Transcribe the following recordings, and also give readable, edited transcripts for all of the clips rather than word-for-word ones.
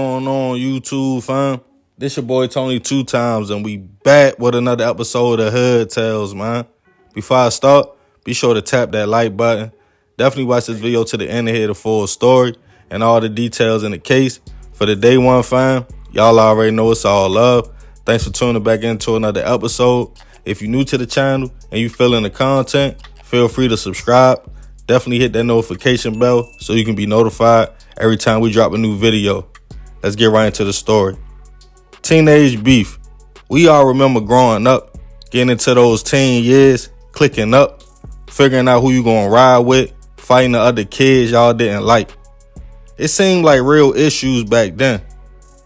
going on, YouTube fam? This your boy Tony 2 times, and we back with another episode of Hood Tales, man. Before I start, be sure to tap that like button. Definitely watch this video to the end to hear the full story and all the details in the case. For the day one fam, y'all already know it's all love. Thanks for tuning back into another episode. If you're new to the channel and you feeling the content, feel free to subscribe. Definitely hit that notification bell so you can be notified every time we drop a new video. Let's get right into the story. Teenage beef. We all remember growing up, getting into those teen years, clicking up, figuring out who you gonna ride with, fighting the other kids y'all didn't like. It seemed like real issues back then.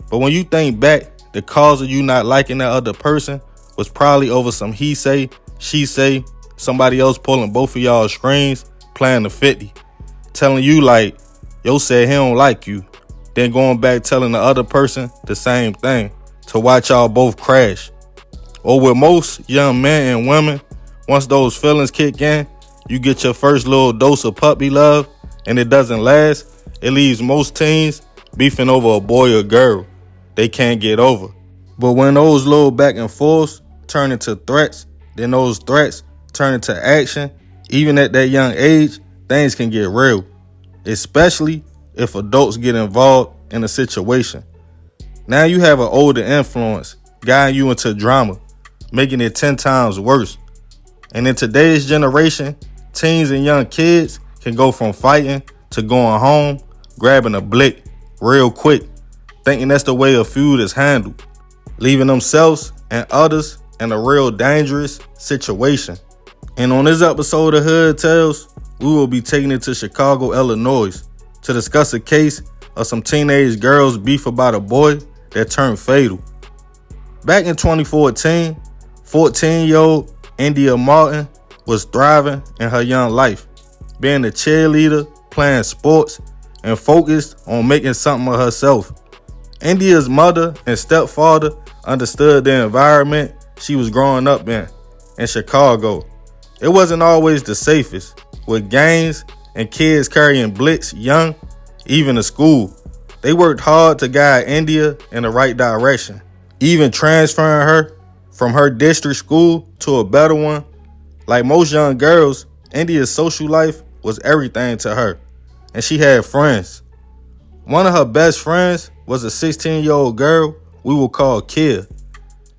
But when you think back, the cause of you not liking that other person was probably over some he say, she say, somebody else pulling both of y'all strings, playing the 50, telling you like, yo said he don't like you, then going back telling the other person the same thing to watch y'all both crash. Or with most young men and women, once those feelings kick in, you get your first little dose of puppy love and it doesn't last. It leaves most teens beefing over a boy or girl they can't get over. But when those little back and forths turn into threats, then those threats turn into action, even at that young age, things can get real, especially if adults get involved in a situation. Now you have an older influence guiding you into drama, making it 10 times worse. And in today's generation, teens and young kids can go from fighting to going home, grabbing a blick real quick, thinking that's the way a feud is handled, leaving themselves and others in a real dangerous situation. And on this episode of Hood Tales, we will be taking it to Chicago, Illinois, to discuss a case of some teenage girls' beef about a boy that turned fatal. Back in 2014, 14-year-old India Martin was thriving in her young life, being a cheerleader, playing sports, and focused on making something of herself. India's mother and stepfather understood the environment she was growing up in Chicago. It wasn't always the safest, with gangs and kids carrying blicks young, even to school. They worked hard to guide India in the right direction, even transferring her from her district school to a better one. Like most young girls, India's social life was everything to her, and she had friends. One of her best friends was a 16-year-old girl we will call Kid.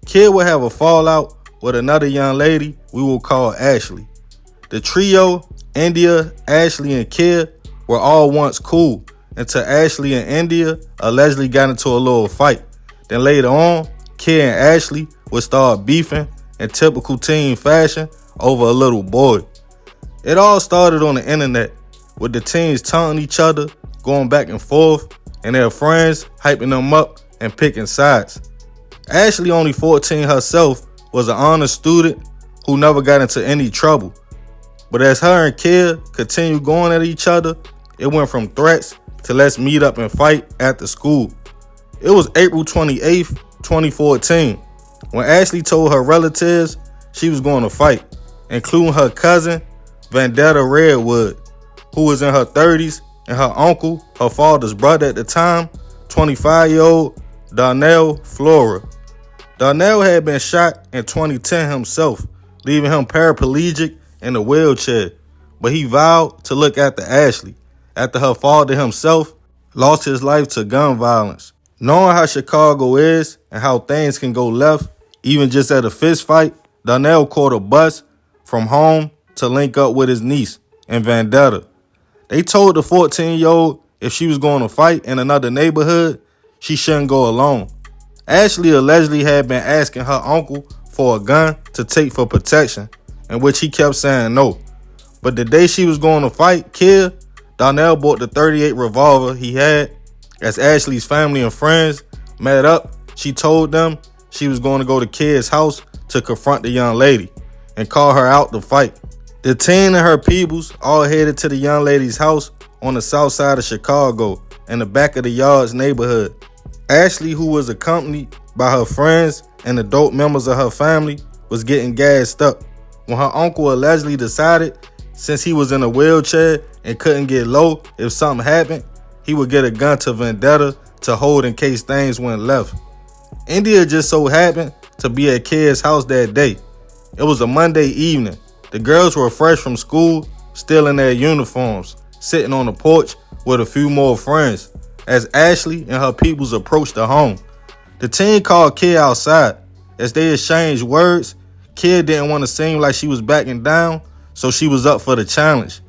Kid would have a fallout with another young lady we will call Ashley. The trio, India, Ashley, and Kid, were all once cool until Ashley and India allegedly got into a little fight. Then later on, Kid and Ashley would start beefing in typical teen fashion over a little boy. It all started on the internet, with the teens taunting each other, going back and forth, and their friends hyping them up and picking sides. Ashley, only 14 herself, was an honor student who never got into any trouble. But as her and Kid continued going at each other, it went from threats to let's meet up and fight after school. It was April 28th, 2014, when Ashley told her relatives she was going to fight, including her cousin, Vendetta Redwood, who was in her 30s, and her uncle, her father's brother at the time, 25-year-old Darnell Flora. Darnell had been shot in 2010 himself, leaving him paraplegic in a wheelchair, but he vowed to look after Ashley after her father himself lost his life to gun violence. Knowing how Chicago is and how things can go left, even just at a fist fight, Darnell caught a bus from home to link up with his niece in Vendetta. They told the 14-year-old if she was going to fight in another neighborhood, she shouldn't go alone. Ashley allegedly had been asking her uncle for a gun to take for protection, in which he kept saying no. But the day she was going to fight Kid, Darnell bought the .38 revolver he had. As Ashley's family and friends met up, she told them she was going to go to Kid's house to confront the young lady and call her out to fight. The teen and her peoples all headed to the young lady's house on the south side of Chicago in the back of the Yards neighborhood. Ashley, who was accompanied by her friends and adult members of her family, was getting gassed up when her uncle allegedly decided, since he was in a wheelchair and couldn't get low if something happened, he would get a gun to Vendetta to hold in case things went left. India just so happened to be at Kid's house that day. It was a Monday evening. The girls were fresh from school, still in their uniforms, sitting on the porch with a few more friends as Ashley and her peoples approached the home. The teen called Kid outside. As they exchanged words, Kid didn't want to seem like she was backing down, so she was up for the challenge.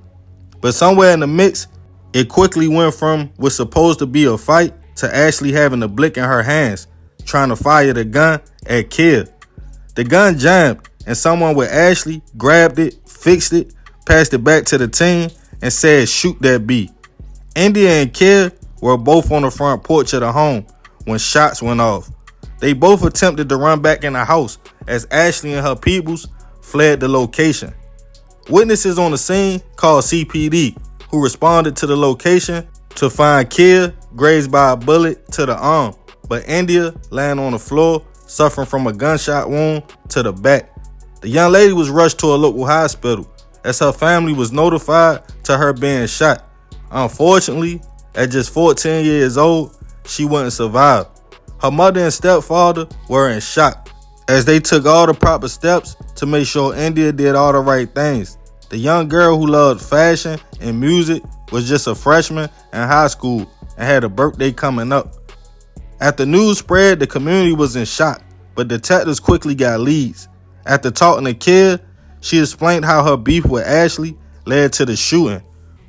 But somewhere in the mix, it quickly went from what's supposed to be a fight to Ashley having a blick in her hands, trying to fire the gun at Kid. The gun jammed, and someone with Ashley grabbed it, fixed it, passed it back to the teen, and said, "Shoot that B." India and Kid were both on the front porch of the home when shots went off. They both attempted to run back in the house as Ashley and her peoples fled the location. Witnesses on the scene called CPD, who responded to the location to find Kid grazed by a bullet to the arm, but India laying on the floor, suffering from a gunshot wound to the back. The young lady was rushed to a local hospital as her family was notified to her being shot. Unfortunately, at just 14 years old, she wouldn't survive. Her mother and stepfather were in shock as they took all the proper steps to make sure India did all the right things. The young girl who loved fashion and music was just a freshman in high school and had a birthday coming up. After news spread, the community was in shock, but detectives quickly got leads. After talking to Kid, she explained how her beef with Ashley led to the shooting.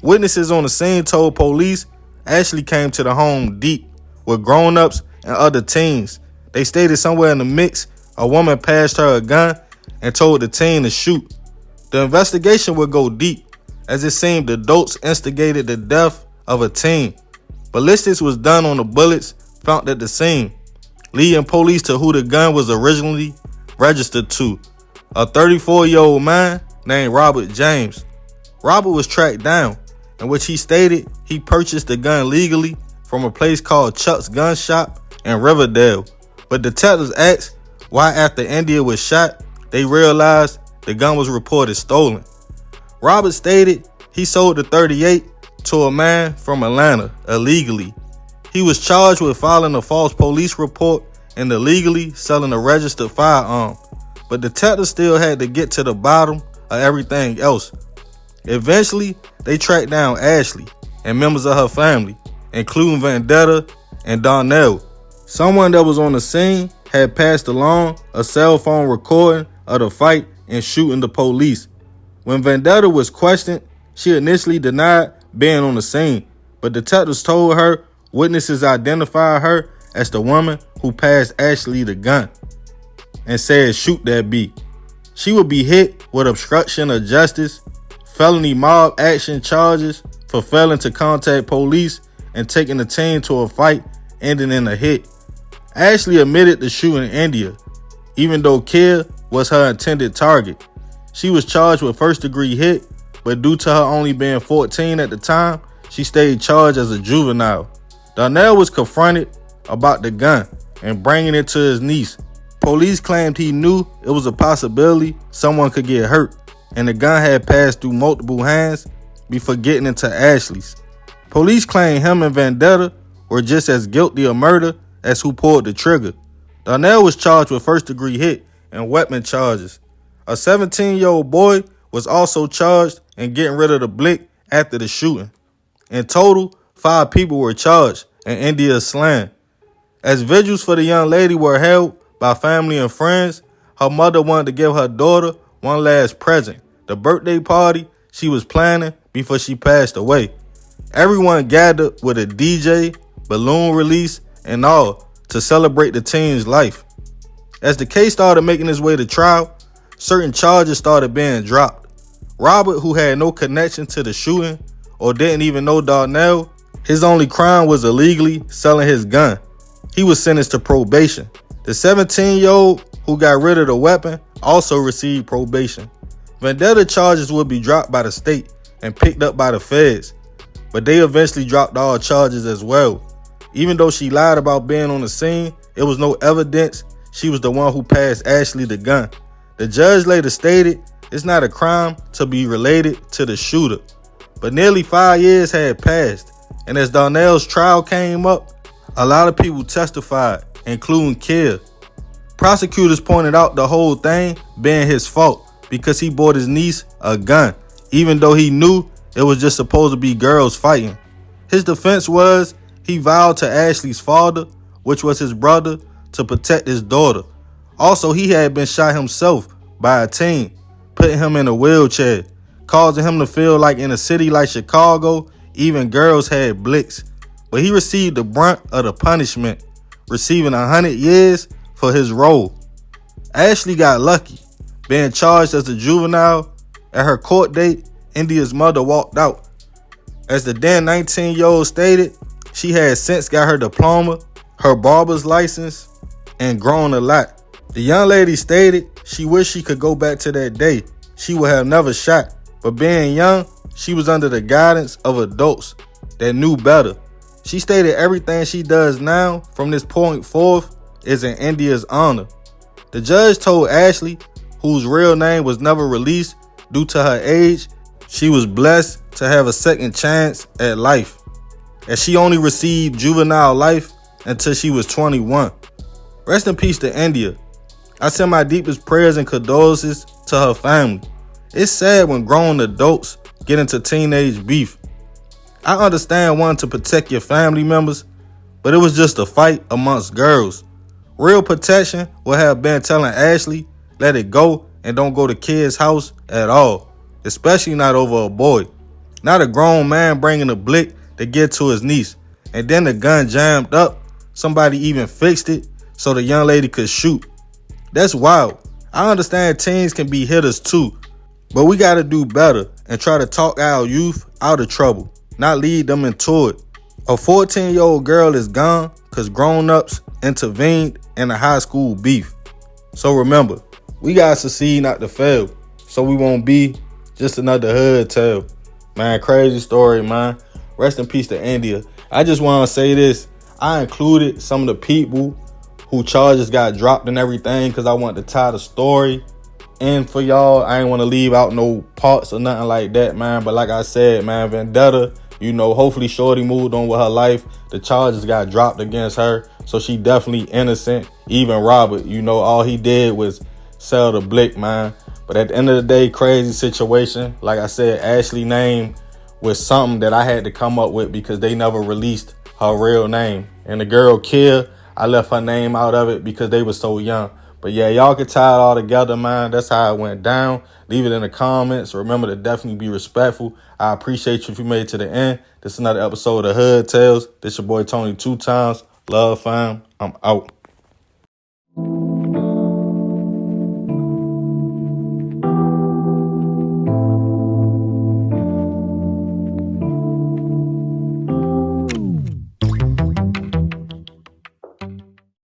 Witnesses on the scene told police Ashley came to the home deep with grown-ups and other teens. They stated somewhere in the mix, a woman passed her a gun and told the teen to shoot. The investigation would go deep, as it seemed adults instigated the death of a teen. Ballistics was done on the bullets found at the scene, leading police to who the gun was originally registered to, a 34-year-old man named Robert James. Robert was tracked down, in which he stated he purchased the gun legally from a place called Chuck's Gun Shop in Riverdale. But detectives asked why after India was shot, they realized the gun was reported stolen. Robert stated he sold the .38 to a man from Atlanta illegally. He was charged with filing a false police report and illegally selling a registered firearm. But detectives still had to get to the bottom of everything else. Eventually, they tracked down Ashley and members of her family, including Vendetta and Donnell. Someone that was on the scene had passed along a cell phone recording of the fight and shooting the police. When Vendetta was questioned, she initially denied being on the scene, but detectives told her witnesses identified her as the woman who passed Ashley the gun and said, "Shoot that B." She would be hit with obstruction of justice, felony mob action charges for failing to contact police and taking the teen to a fight ending in a hit. Ashley admitted to shooting India, even though Kid was her intended target. She was charged with first-degree hit, but due to her only being 14 at the time, she stayed charged as a juvenile. Donnell was confronted about the gun and bringing it to his niece. Police claimed he knew it was a possibility someone could get hurt, and the gun had passed through multiple hands before getting into Ashley's. Police claimed him and Vendetta were just as guilty of murder as who pulled the trigger. Donnell was charged with first-degree hit and weapon charges. A 17-year-old boy was also charged in getting rid of the blick after the shooting. In total, 5 people were charged and India slain. As vigils for the young lady were held by family and friends, her mother wanted to give her daughter one last present, the birthday party she was planning before she passed away. Everyone gathered with a DJ, balloon release, and all to celebrate the teen's life. As the case started making its way to trial, certain charges started being dropped. Robert, who had no connection to the shooting or didn't even know Darnell, his only crime was illegally selling his gun. He was sentenced to probation. The 17-year-old who got rid of the weapon also received probation. Vendetta charges would be dropped by the state and picked up by the feds, but they eventually dropped all charges as well. Even though she lied about being on the scene, it was no evidence she was the one who passed Ashley the gun. The judge later stated it's not a crime to be related to the shooter. But nearly 5 years had passed, and as Darnell's trial came up, A lot of people testified, including Kill. Prosecutors pointed out the whole thing being his fault because he bought his niece a gun, even though he knew it was just supposed to be girls fighting. His defense was he vowed to Ashley's father, which was his brother, to protect his daughter. Also, he had been shot himself by a teen, putting him in a wheelchair, causing him to feel like in a city like Chicago, even girls had blicks. But he received the brunt of the punishment, receiving 100 years for his role. Ashley got lucky, being charged as a juvenile. At her court date, India's mother walked out. As the then 19-year-old stated, she had since got her diploma, her barber's license, and grown a lot. The young lady stated she wished she could go back to that day. She would have never shot, but being young, she was under the guidance of adults that knew better. She stated everything she does now from this point forth is in India's honor. The judge told Ashley, whose real name was never released due to her age, she was blessed to have a second chance at life, as she only received juvenile life until she was 21. Rest in peace to India. I send my deepest prayers and condolences to her family. It's sad when grown adults get into teenage beef. I understand wanting to protect your family members, but it was just a fight amongst girls. Real protection would have been telling Ashley, let it go and don't go to Kid's house at all, especially not over a boy. Not a grown man bringing a blick to get to his niece, and then the gun jammed up. Somebody even fixed it so the young lady could shoot. That's wild. I understand teens can be hitters too, but we gotta do better and try to talk our youth out of trouble, not lead them into it. A 14-year-old girl is gone because grown-ups intervened in a high school beef. So remember, we gotta succeed, not to fail, so we won't be just another hood tale. Man, crazy story, man. Rest in peace to India. I just want to say this. I included some of the people who charges got dropped and everything because I want to tie the story in for y'all. I ain't want to leave out no parts or nothing like that, man. But like I said, man, Vendetta, hopefully Shorty moved on with her life. The charges got dropped against her, so she definitely innocent. Even Robert, all he did was sell the blick, man. But at the end of the day, crazy situation. Like I said, Ashley name was something that I had to come up with because they never released her real name. And the girl Kill, I left her name out of it because they were so young. But yeah, y'all can tie it all together, man. That's how it went down. Leave it in the comments. Remember to definitely be respectful. I appreciate you if you made it to the end. This is another episode of Hood Tales. This your boy Tony 2 times. Love, fam. I'm out.